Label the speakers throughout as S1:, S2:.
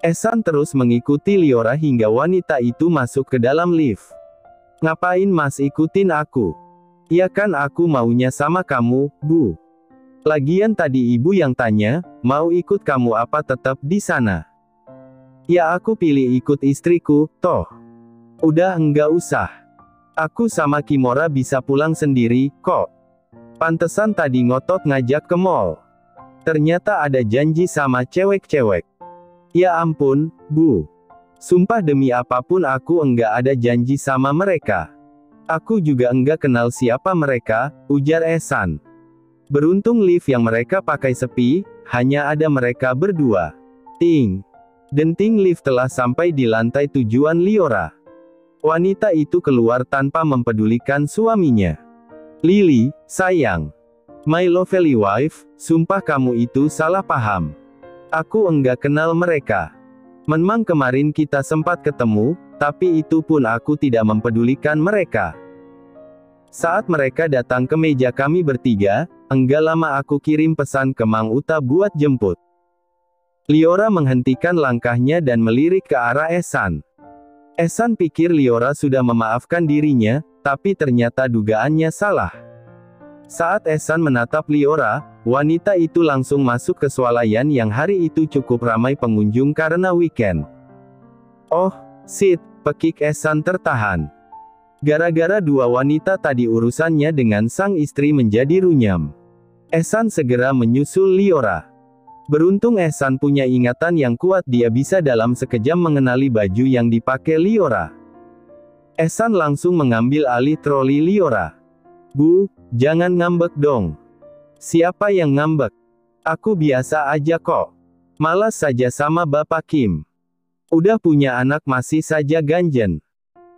S1: Ehsan terus mengikuti Liora hingga wanita itu masuk ke dalam lift. "Ngapain Mas ikutin aku? Ya kan aku maunya sama kamu, Bu. Lagian tadi ibu yang tanya, mau ikut kamu apa tetap di sana?" "Ya aku pilih ikut istriku, toh. Udah enggak usah. Aku sama Kimora bisa pulang sendiri, kok. Pantesan tadi ngotot ngajak ke mall. Ternyata ada janji sama cewek-cewek." "Ya ampun, Bu. Sumpah demi apapun aku enggak ada janji sama mereka. Aku juga enggak kenal siapa mereka," ujar Ehsan. Beruntung lift yang mereka pakai sepi, hanya ada mereka berdua. Ting. Denting lift telah sampai di lantai tujuan Liora. Wanita itu keluar tanpa mempedulikan suaminya. "Lily, sayang. My lovely wife, sumpah kamu itu salah paham. Aku enggak kenal mereka. Memang kemarin kita sempat ketemu, tapi itu pun aku tidak mempedulikan mereka. Saat mereka datang ke meja kami bertiga, enggak lama aku kirim pesan ke Mang Uta buat jemput." Liora menghentikan langkahnya dan melirik ke arah Ehsan. Ehsan pikir Liora sudah memaafkan dirinya, tapi ternyata dugaannya salah. Saat Ehsan menatap Liora, wanita itu langsung masuk ke swalayan yang hari itu cukup ramai pengunjung karena weekend. "Oh, Sid," pekik Ehsan tertahan. Gara-gara dua wanita tadi urusannya dengan sang istri menjadi runyam. Ehsan segera menyusul Liora. Beruntung Ehsan punya ingatan yang kuat, dia bisa dalam sekejam mengenali baju yang dipakai Liora. Ehsan langsung mengambil alih troli Liora. "Bu, jangan ngambek dong." "Siapa yang ngambek? Aku biasa aja kok. Malas saja sama Bapak Kim. Udah punya anak masih saja ganjen."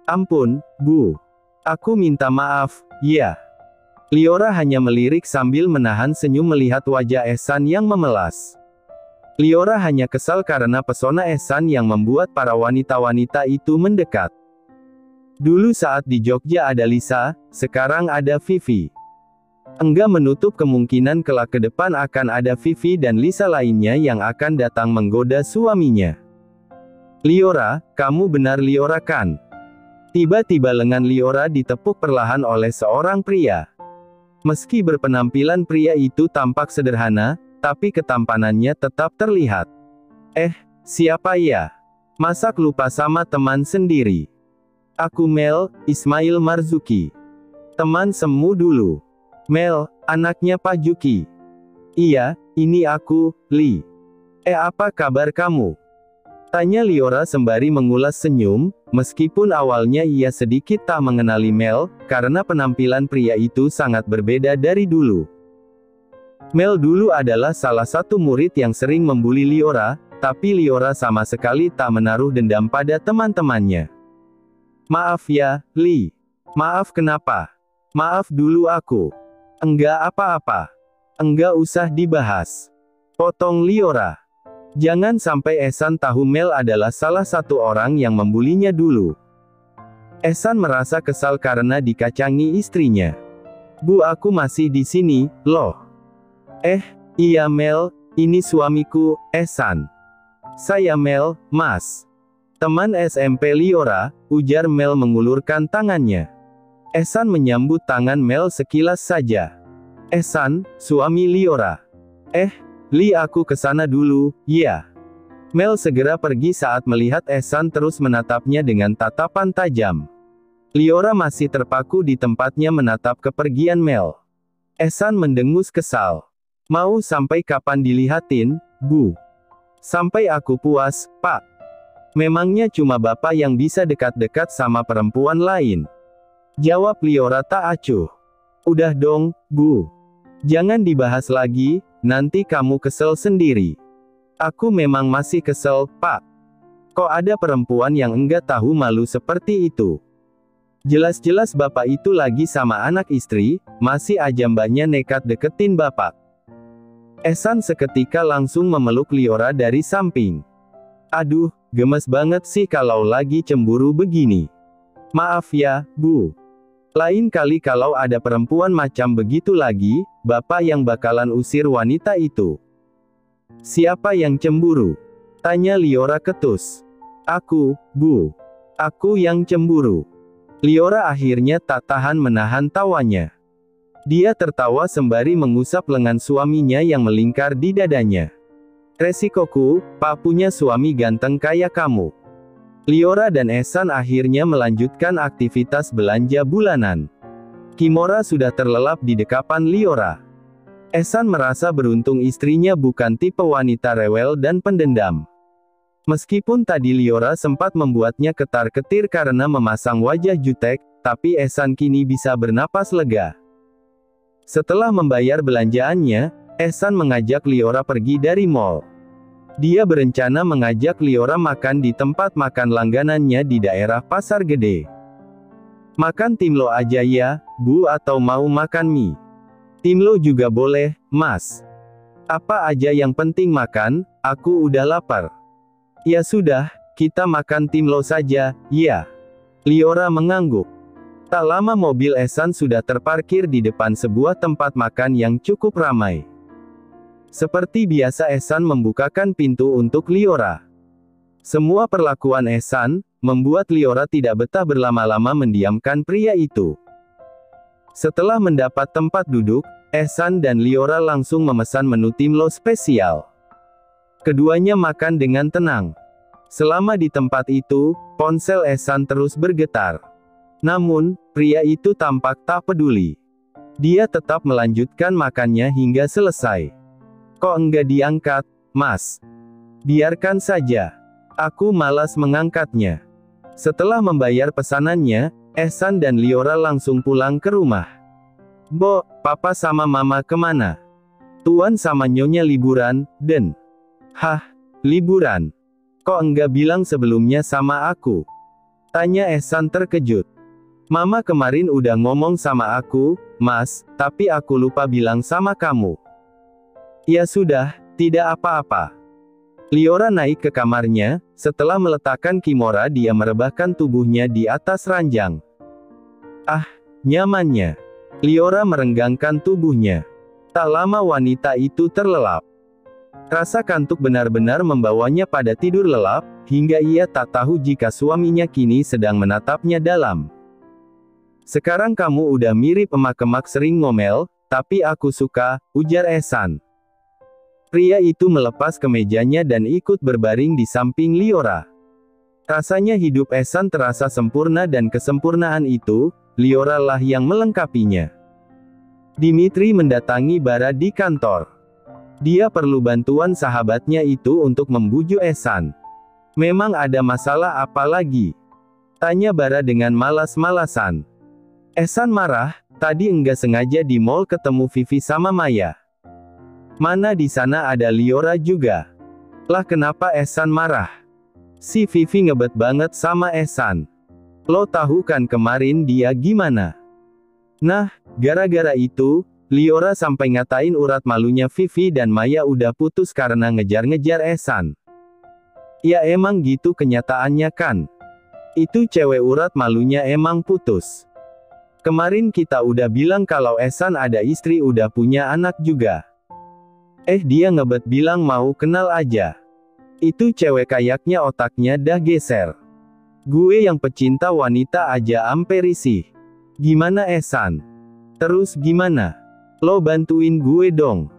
S1: "Ampun, Bu. Aku minta maaf, ya." Liora hanya melirik sambil menahan senyum melihat wajah Ehsan yang memelas. Liora hanya kesal karena pesona Ehsan yang membuat para wanita-wanita itu mendekat. Dulu saat di Jogja ada Lisa, sekarang ada Vivi. Enggak menutup kemungkinan kelak ke depan akan ada Vivi dan Lisa lainnya yang akan datang menggoda suaminya. "Liora, kamu benar Liora kan?" Tiba-tiba lengan Liora ditepuk perlahan oleh seorang pria. Meski berpenampilan pria itu tampak sederhana, tapi ketampanannya tetap terlihat. Siapa ya? Masak lupa sama teman sendiri. Aku Mel, Ismail Marzuki. Teman semu dulu. Mel, anaknya Pak Juki. Iya, ini aku, Lee. Apa kabar kamu? Tanya Liora sembari mengulas senyum, meskipun awalnya ia sedikit tak mengenali Mel, karena penampilan pria itu sangat berbeda dari dulu. Mel dulu adalah salah satu murid yang sering membuli Liora, tapi Liora sama sekali tak menaruh dendam pada teman-temannya. Maaf ya, Lee. Maaf kenapa? Maaf dulu aku. Enggak apa-apa. Enggak usah dibahas. Potong Liora. Jangan sampai Ehsan tahu Mel adalah salah satu orang yang membulinya dulu. Ehsan merasa kesal karena dikacangi istrinya. Bu, aku masih di sini, loh. Iya Mel, ini suamiku, Ehsan. Saya Mel, Mas. Teman SMP Liora, ujar Mel mengulurkan tangannya. Ehsan menyambut tangan Mel sekilas saja. Ehsan, suami Liora. Lee, aku kesana dulu, ya. Mel segera pergi saat melihat Ehsan terus menatapnya dengan tatapan tajam. Liora masih terpaku di tempatnya menatap kepergian Mel. Ehsan mendengus kesal. Mau sampai kapan dilihatin, Bu? Sampai aku puas, Pak. Memangnya cuma Bapak yang bisa dekat-dekat sama perempuan lain? Jawab Liora tak acuh. Udah dong, Bu. Jangan dibahas lagi, nanti kamu kesel sendiri. Aku memang masih kesel, Pak. Kok ada perempuan yang enggak tahu malu seperti itu? Jelas-jelas Bapak itu lagi sama anak istri, masih aja mbaknya nekat deketin Bapak. Ehsan seketika langsung memeluk Liora dari samping. Aduh, gemes banget sih kalau lagi cemburu begini. Maaf ya, Bu. Lain kali kalau ada perempuan macam begitu lagi, Bapak yang bakalan usir wanita itu. Siapa yang cemburu? Tanya Liora ketus. Aku, Bu. Aku yang cemburu. Liora akhirnya tak tahan menahan tawanya. Dia tertawa sembari mengusap lengan suaminya yang melingkar di dadanya. Resikoku, Pak punya suami ganteng kayak kamu. Liora dan Ehsan akhirnya melanjutkan aktivitas belanja bulanan. Kimura sudah terlelap di dekapan Liora. Ehsan merasa beruntung istrinya bukan tipe wanita rewel dan pendendam. Meskipun tadi Liora sempat membuatnya ketar-ketir karena memasang wajah jutek, tapi Ehsan kini bisa bernapas lega. Setelah membayar belanjaannya, Ehsan mengajak Liora pergi dari mall. Dia berencana mengajak Liora makan di tempat makan langganannya di daerah Pasar Gede. Makan timlo aja ya, Bu, atau mau makan mie? Timlo juga boleh, Mas. Apa aja yang penting makan, aku udah lapar. Ya sudah, kita makan timlo saja, ya. Liora mengangguk. Tak lama mobil Ehsan sudah terparkir di depan sebuah tempat makan yang cukup ramai. Seperti biasa Ehsan membukakan pintu untuk Liora. Semua perlakuan Ehsan membuat Liora tidak betah berlama-lama mendiamkan pria itu. Setelah mendapat tempat duduk, Ehsan dan Liora langsung memesan menu timlo spesial. Keduanya makan dengan tenang. Selama di tempat itu, ponsel Ehsan terus bergetar. Namun, pria itu tampak tak peduli. Dia tetap melanjutkan makannya hingga selesai. Kok enggak diangkat, Mas? Biarkan saja. Aku malas mengangkatnya. Setelah membayar pesanannya, Ehsan dan Liora langsung pulang ke rumah. Bo, Papa sama Mama kemana? Tuan sama Nyonya liburan, Den. Hah, liburan? Kok enggak bilang sebelumnya sama aku? Tanya Ehsan terkejut. Mama kemarin udah ngomong sama aku, Mas, tapi aku lupa bilang sama kamu. Ya sudah, tidak apa-apa. Liora naik ke kamarnya. Setelah meletakkan Kimura, dia merebahkan tubuhnya di atas ranjang. Ah, nyamannya. Liora merenggangkan tubuhnya. Tak lama wanita itu terlelap. Rasa kantuk benar-benar membawanya pada tidur lelap, hingga ia tak tahu jika suaminya kini sedang menatapnya dalam. Sekarang kamu udah mirip emak-emak sering ngomel, tapi aku suka, ujar Ehsan. Pria itu melepas kemejanya dan ikut berbaring di samping Liora. Rasanya hidup Ehsan terasa sempurna dan kesempurnaan itu, Liora lah yang melengkapinya. Dimitri mendatangi Bara di kantor. Dia perlu bantuan sahabatnya itu untuk membujuk Ehsan. Memang ada masalah apa lagi? Tanya Bara dengan malas-malasan. Ehsan marah, tadi enggak sengaja di mall ketemu Vivi sama Maya. Mana di sana ada Liora juga. Lah kenapa Ehsan marah? Si Vivi ngebet banget sama Ehsan. Lo tahu kan kemarin dia gimana? Nah, gara-gara itu, Liora sampai ngatain urat malunya Vivi dan Maya udah putus karena ngejar-ngejar Ehsan. Ya emang gitu kenyataannya kan. Itu cewek urat malunya emang putus. Kemarin kita udah bilang kalau Ehsan ada istri udah punya anak juga. Dia ngebet bilang mau kenal aja. Itu cewek kayaknya otaknya dah geser. Gue yang pecinta wanita aja ampe risih. Gimana Ehsan? Terus gimana? Lo bantuin gue dong.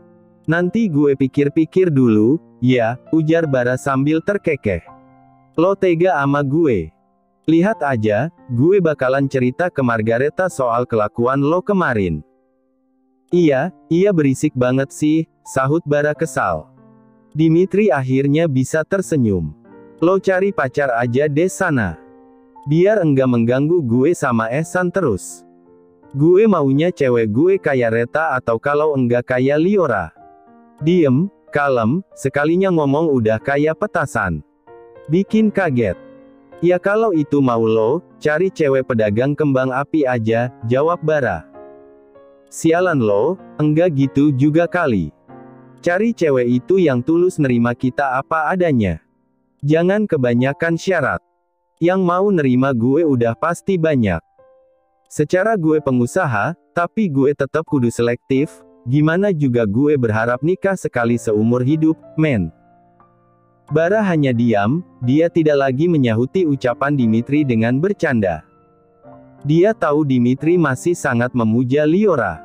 S1: Nanti gue pikir-pikir dulu, ya, ujar Bara sambil terkekeh. Lo tega ama gue. Lihat aja, gue bakalan cerita ke Margareta soal kelakuan lo kemarin. Iya berisik banget sih, sahut Bara kesal. Dimitri akhirnya bisa tersenyum. Lo cari pacar aja deh sana. Biar enggak mengganggu gue sama Ehsan terus. Gue maunya cewek gue kayak Reta atau kalau enggak kayak Liora. Diem, kalem, sekalinya ngomong udah kayak petasan. Bikin kaget. Ya kalau itu mau lo, cari cewek pedagang kembang api aja, jawab Bara. Sialan lo, enggak gitu juga kali. Cari cewek itu yang tulus nerima kita apa adanya. Jangan kebanyakan syarat. Yang mau nerima gue udah pasti banyak. Secara gue pengusaha, tapi gue tetap kudu selektif, gimana juga gue berharap nikah sekali seumur hidup, men. Bara hanya diam, dia tidak lagi menyahuti ucapan Dimitri dengan bercanda. Dia tahu Dimitri masih sangat memuja Liora.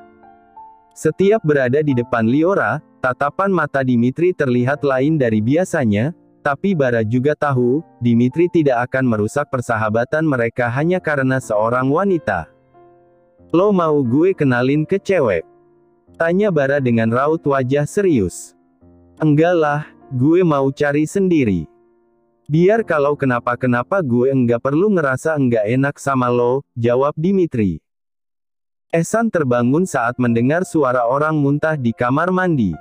S1: Setiap berada di depan Liora, tatapan mata Dimitri terlihat lain dari biasanya, tapi Bara juga tahu, Dimitri tidak akan merusak persahabatan mereka hanya karena seorang wanita. "Lo mau gue kenalin ke cewek?" tanya Bara dengan raut wajah serius. "Enggak lah, gue mau cari sendiri. Biar kalau kenapa-kenapa gue enggak perlu ngerasa enggak enak sama lo," jawab Dimitri. Ehsan terbangun saat mendengar suara orang muntah di kamar mandi.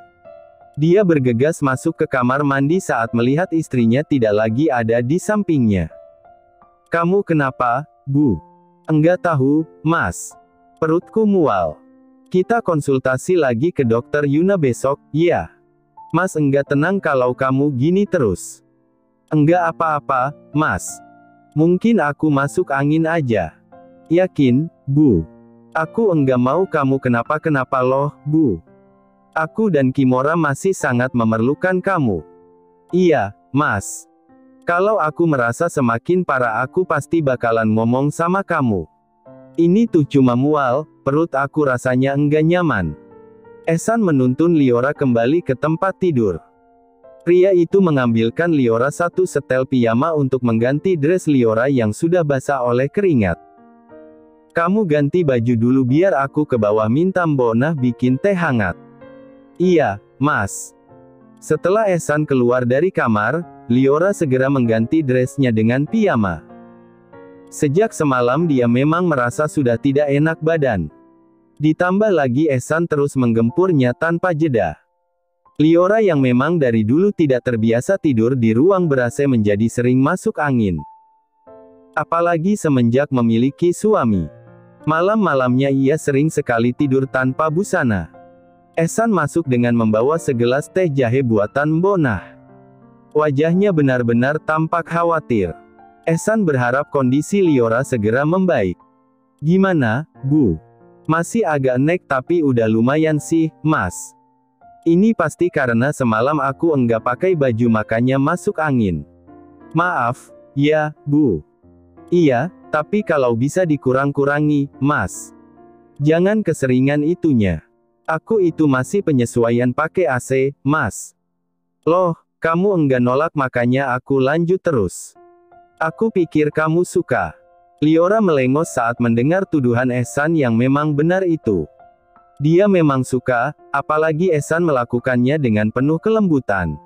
S1: Dia bergegas masuk ke kamar mandi saat melihat istrinya tidak lagi ada di sampingnya. "Kamu kenapa, Bu?" "Enggak tahu, Mas. Perutku mual. Kita konsultasi lagi ke dokter Yuna besok, ya?" "Mas enggak tenang kalau kamu gini terus." "Enggak apa-apa, Mas. Mungkin aku masuk angin aja." "Yakin, Bu? Aku enggak mau kamu kenapa-kenapa loh, Bu. Aku dan Kimora masih sangat memerlukan kamu." "Iya, Mas. Kalau aku merasa semakin parah aku pasti bakalan ngomong sama kamu. Ini tuh cuma mual, perut aku rasanya enggak nyaman." Ehsan menuntun Liora kembali ke tempat tidur. Pria itu mengambilkan Liora satu setel piyama untuk mengganti dress Liora yang sudah basah oleh keringat. "Kamu ganti baju dulu biar aku ke bawah minta Mbona bikin teh hangat." "Iya, Mas." Setelah Ehsan keluar dari kamar, Liora segera mengganti dressnya dengan piyama. Sejak semalam dia memang merasa sudah tidak enak badan. Ditambah lagi Ehsan terus menggempurnya tanpa jeda. Liora yang memang dari dulu tidak terbiasa tidur di ruang ber-AC menjadi sering masuk angin. Apalagi semenjak memiliki suami. Malam-malamnya ia sering sekali tidur tanpa busana. Ehsan masuk dengan membawa segelas teh jahe buatan Mbonah. Wajahnya benar-benar tampak khawatir. Ehsan berharap kondisi Liora segera membaik. "Gimana, Bu? Masih agak nek tapi udah lumayan sih, Mas. Ini pasti karena semalam aku enggak pakai baju makanya masuk angin." "Maaf, ya, Bu." "Iya, tapi kalau bisa dikurang-kurangi, Mas. Jangan keseringan itunya. Aku itu masih penyesuaian pakai AC, Mas." "Loh, kamu enggak nolak makanya aku lanjut terus. Aku pikir kamu suka." Liora melengos saat mendengar tuduhan Ehsan yang memang benar itu. Dia memang suka, apalagi Ehsan melakukannya dengan penuh kelembutan.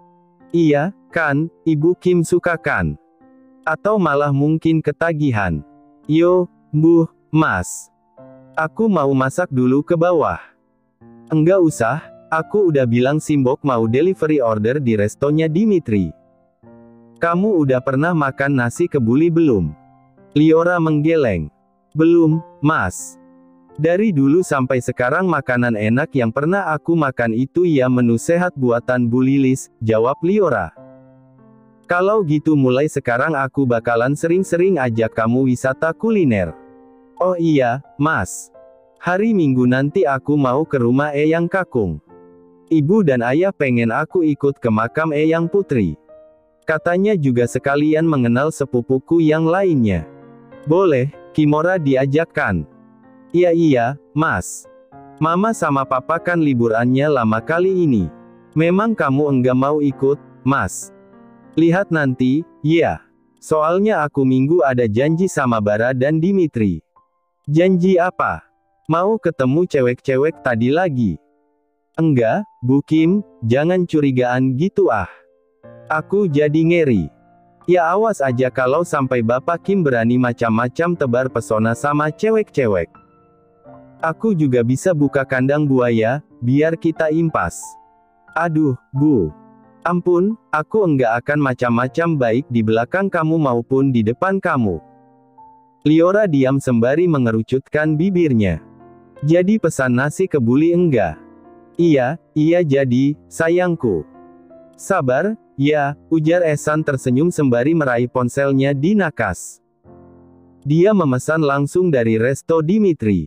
S1: "Iya, kan, Ibu Kim suka kan? Atau malah mungkin ketagihan?" "Yo, Bu, Mas. Aku mau masak dulu ke bawah." "Enggak usah, aku udah bilang Simbok mau delivery order di restonya Dimitri." "Kamu udah pernah makan nasi kebuli belum?" Liora menggeleng. "Belum, Mas. Dari dulu sampai sekarang makanan enak yang pernah aku makan itu ya menu sehat buatan Bu Lilis," jawab Liora. "Kalau gitu mulai sekarang aku bakalan sering-sering ajak kamu wisata kuliner." "Oh iya, Mas. Hari Minggu nanti aku mau ke rumah Eyang Kakung. Ibu dan Ayah pengen aku ikut ke makam Eyang Putri. Katanya juga sekalian mengenal sepupuku yang lainnya." "Boleh, Kimora diajakkan?" Iya, Mas. Mama sama Papa kan liburannya lama kali ini. Memang kamu enggak mau ikut, Mas?" "Lihat nanti, ya. Soalnya aku minggu ada janji sama Bara dan Dimitri." "Janji apa? Mau ketemu cewek-cewek tadi lagi?" "Enggak, Bu Kim, jangan curigaan gitu ah. Aku jadi ngeri. Ya awas aja kalau sampai Bapak Kim berani macam-macam tebar pesona sama cewek-cewek. Aku juga bisa buka kandang buaya, biar kita impas." "Aduh, Bu. Ampun, aku enggak akan macam-macam baik di belakang kamu maupun di depan kamu." Liora diam sembari mengerucutkan bibirnya. "Jadi pesan nasi kebuli enggak?" Iya jadi, sayangku." "Sabar, ya," ujar Ehsan tersenyum sembari meraih ponselnya di nakas. Dia memesan langsung dari resto Dimitri.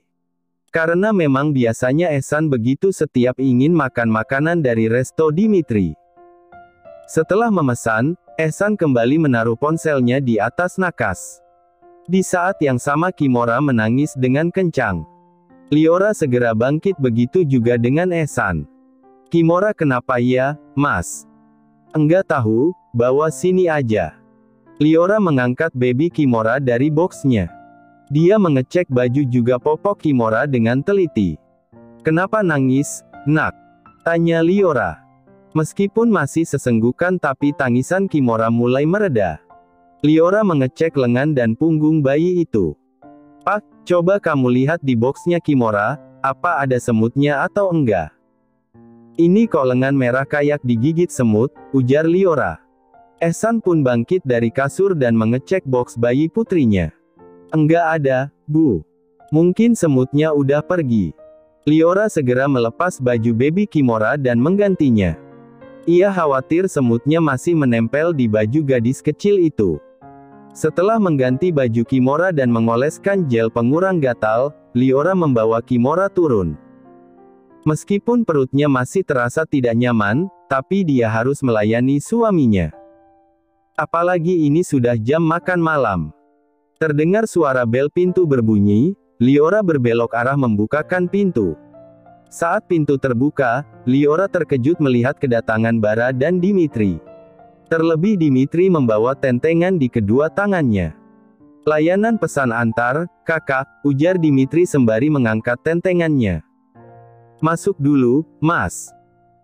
S1: Karena memang biasanya Ehsan begitu setiap ingin makan makanan dari resto Dimitri. Setelah memesan, Ehsan kembali menaruh ponselnya di atas nakas. Di saat yang sama Kimura menangis dengan kencang. Liora segera bangkit, begitu juga dengan Ehsan. Kimura, kenapa ya, Mas? Enggak tahu, bawa sini aja. Liora mengangkat baby Kimura dari boxnya. Dia mengecek baju juga popok Kimura dengan teliti. Kenapa nangis, nak? Tanya Liora. Meskipun masih sesenggukan tapi tangisan Kimura mulai mereda. Liora mengecek lengan dan punggung bayi itu. Pak, coba kamu lihat di boxnya Kimura, apa ada semutnya atau enggak? Ini kok lengan merah kayak digigit semut, ujar Liora. Ehsan pun bangkit dari kasur dan mengecek box bayi putrinya. Enggak ada, Bu. Mungkin semutnya udah pergi. Liora segera melepas baju baby Kimura dan menggantinya. Ia khawatir semutnya masih menempel di baju gadis kecil itu. Setelah mengganti baju Kimura dan mengoleskan gel pengurang gatal, Liora membawa Kimura turun. Meskipun perutnya masih terasa tidak nyaman, tapi dia harus melayani suaminya. Apalagi ini sudah jam makan malam. Terdengar suara bel pintu berbunyi, Liora berbelok arah membukakan pintu. Saat pintu terbuka, Liora terkejut melihat kedatangan Bara dan Dimitri. Terlebih Dimitri membawa tentengan di kedua tangannya. Layanan pesan antar, kakak, ujar Dimitri sembari mengangkat tentengannya. Masuk dulu, Mas.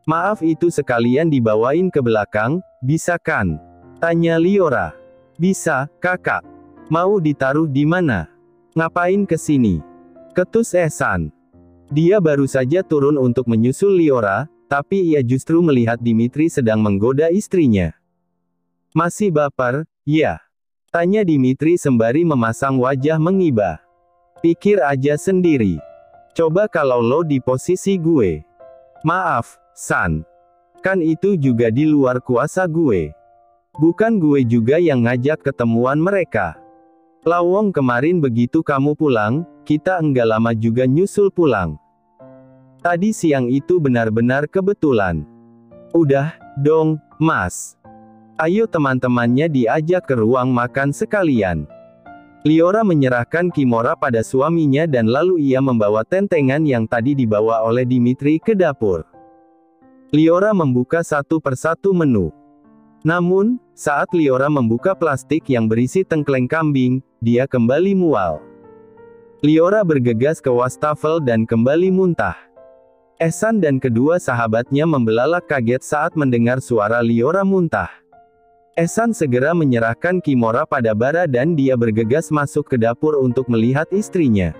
S1: Maaf, itu sekalian dibawain ke belakang, bisa kan? Tanya Liora. Bisa, kakak. Mau ditaruh di mana? Ngapain kesini? Ketus Ehsan. Dia baru saja turun untuk menyusul Liora, tapi ia justru melihat Dimitri sedang menggoda istrinya. Masih baper, ya? Tanya Dimitri sembari memasang wajah mengiba. Pikir aja sendiri. Coba kalau lo di posisi gue. Maaf, San. Kan itu juga di luar kuasa gue. Bukan gue juga yang ngajak ketemuan mereka. Lawong, kemarin begitu kamu pulang, kita enggak lama juga nyusul pulang. Tadi siang itu benar-benar kebetulan. Udah, dong, Mas. Ayo teman-temannya diajak ke ruang makan sekalian. Liora menyerahkan Kimura pada suaminya dan lalu ia membawa tentengan yang tadi dibawa oleh Dimitri ke dapur. Liora membuka satu persatu menu. Namun, saat Liora membuka plastik yang berisi tengkleng kambing, dia kembali mual. Liora bergegas ke wastafel dan kembali muntah. Ehsan dan kedua sahabatnya membelalak kaget saat mendengar suara Liora muntah. Ehsan segera menyerahkan Kimura pada Bara dan dia bergegas masuk ke dapur untuk melihat istrinya.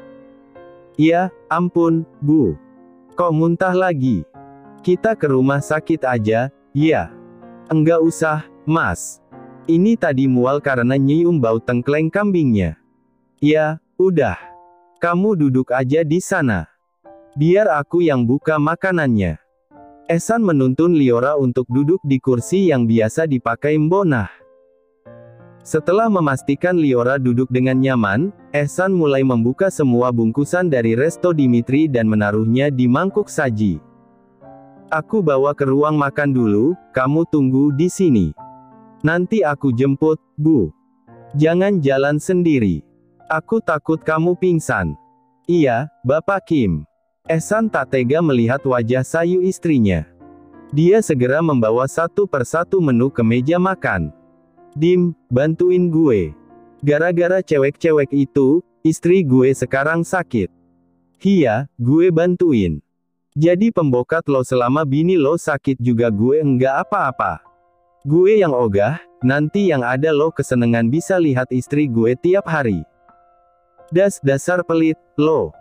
S1: Ya, ampun, Bu. Kok muntah lagi? Kita ke rumah sakit aja, ya? Enggak usah, Mas. Ini tadi mual karena nyium bau tengkleng kambingnya. Ya, udah. Kamu duduk aja di sana. Biar aku yang buka makanannya. Ehsan menuntun Liora untuk duduk di kursi yang biasa dipakai Mbonah. Setelah memastikan Liora duduk dengan nyaman, Ehsan mulai membuka semua bungkusan dari resto Dimitri dan menaruhnya di mangkuk saji. Aku bawa ke ruang makan dulu, kamu tunggu di sini. Nanti aku jemput, Bu. Jangan jalan sendiri. Aku takut kamu pingsan. Iya, Bapak Kim. Ehsan tak tega melihat wajah sayu istrinya. Dia segera membawa satu persatu menu ke meja makan. Dim, bantuin gue. Gara-gara cewek-cewek itu, istri gue sekarang sakit. Iya, gue bantuin. Jadi pembokat lo selama bini lo sakit juga gue enggak apa-apa. Gue yang ogah, nanti yang ada lo kesenengan bisa lihat istri gue tiap hari. Dasar pelit, lo.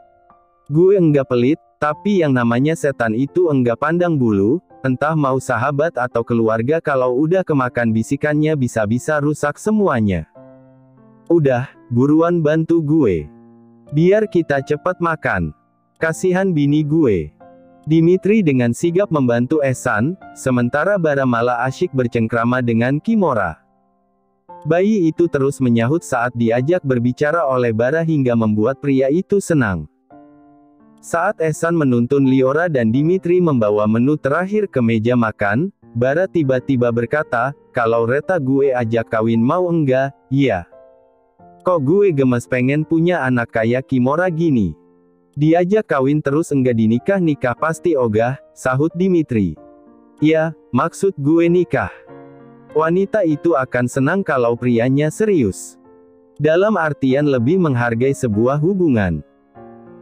S1: Gue enggak pelit, tapi yang namanya setan itu enggak pandang bulu, entah mau sahabat atau keluarga, kalau udah kemakan bisikannya bisa-bisa rusak semuanya. Udah, buruan bantu gue. Biar kita cepat makan. Kasihan bini gue. Dimitri dengan sigap membantu Ehsan, sementara Bara malah asyik bercengkrama dengan Kimura. Bayi itu terus menyahut saat diajak berbicara oleh Bara hingga membuat pria itu senang. Saat Ehsan menuntun Liora dan Dimitri membawa menu terakhir ke meja makan, Bara tiba-tiba berkata, kalau Reta gue ajak kawin mau enggak, iya. Kok gue gemes pengen punya anak kayak Kimora gini. Diajak kawin terus enggak dinikah-nikah pasti ogah, sahut Dimitri. Ya, maksud gue nikah. Wanita itu akan senang kalau prianya serius. Dalam artian lebih menghargai sebuah hubungan.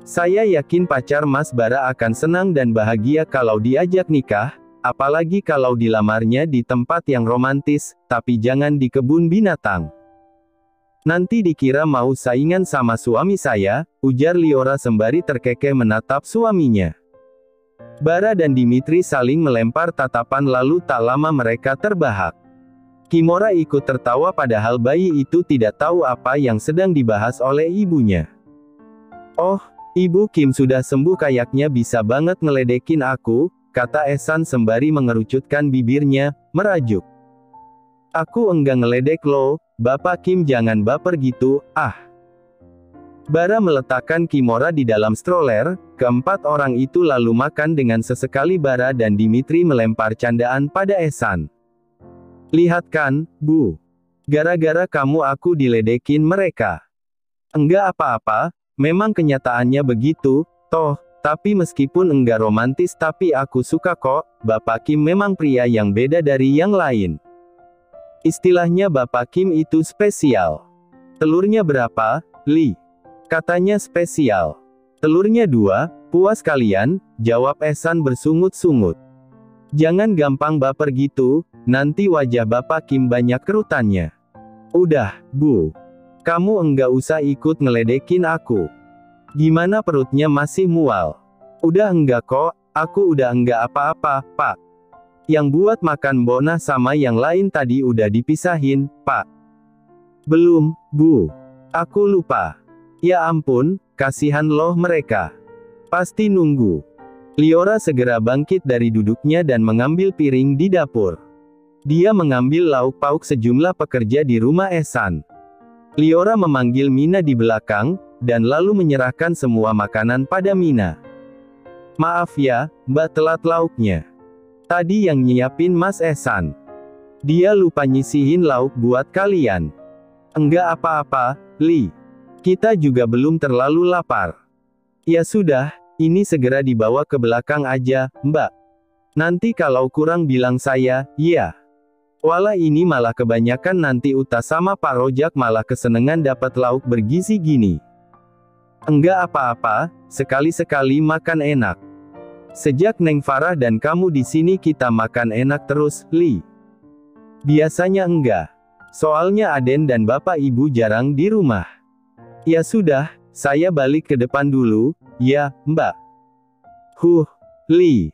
S1: Saya yakin pacar Mas Bara akan senang dan bahagia kalau diajak nikah, apalagi kalau dilamarnya di tempat yang romantis, tapi jangan di kebun binatang. Nanti dikira mau saingan sama suami saya, ujar Liora sembari terkekeh menatap suaminya. Bara dan Dimitri saling melempar tatapan lalu tak lama mereka terbahak. Kimora ikut tertawa padahal bayi itu tidak tahu apa yang sedang dibahas oleh ibunya. Oh, Ibu Kim sudah sembuh kayaknya bisa banget ngeledekin aku, kata Ehsan sembari mengerucutkan bibirnya, merajuk. Aku enggak ngeledek lo, Bapak Kim jangan baper gitu, ah. Bara meletakkan Kimora di dalam stroller, keempat orang itu lalu makan dengan sesekali Bara dan Dimitri melempar candaan pada Ehsan. Lihat kan, Bu. Gara-gara kamu aku diledekin mereka. Enggak apa-apa. Memang kenyataannya begitu, toh, tapi meskipun enggak romantis tapi aku suka kok, Bapak Kim memang pria yang beda dari yang lain. Istilahnya Bapak Kim itu spesial. Telurnya berapa, Li? Katanya spesial. Telurnya 2, puas kalian, jawab Ehsan bersungut-sungut. Jangan gampang baper gitu, nanti wajah Bapak Kim banyak kerutannya. Udah, Bu. Kamu enggak usah ikut ngeledekin aku. Gimana perutnya masih mual? Udah enggak kok, aku udah enggak apa-apa, Pak. Yang buat makan Bona sama yang lain tadi udah dipisahin, Pak. Belum, Bu. Aku lupa. Ya ampun, kasihan loh mereka. Pasti nunggu. Liora segera bangkit dari duduknya dan mengambil piring di dapur. Dia mengambil lauk pauk sejumlah pekerja di rumah Ehsan. Liora memanggil Mina di belakang, dan lalu menyerahkan semua makanan pada Mina. Maaf ya, Mbak telat lauknya. Tadi yang nyiapin Mas Ehsan. Dia lupa nyisihin lauk buat kalian. Enggak apa-apa, Li. Kita juga belum terlalu lapar. Ya sudah, ini segera dibawa ke belakang aja, Mbak. Nanti kalau kurang bilang saya, ya. Walah ini malah kebanyakan nanti Uta sama Pak Rojak malah kesenengan dapat lauk bergizi gini. Enggak apa-apa, sekali-sekali makan enak. Sejak Neng Farah dan kamu di sini kita makan enak terus, Li. Biasanya enggak. Soalnya Aden dan Bapak Ibu jarang di rumah. Ya sudah, saya balik ke depan dulu, ya, Mbak. Li.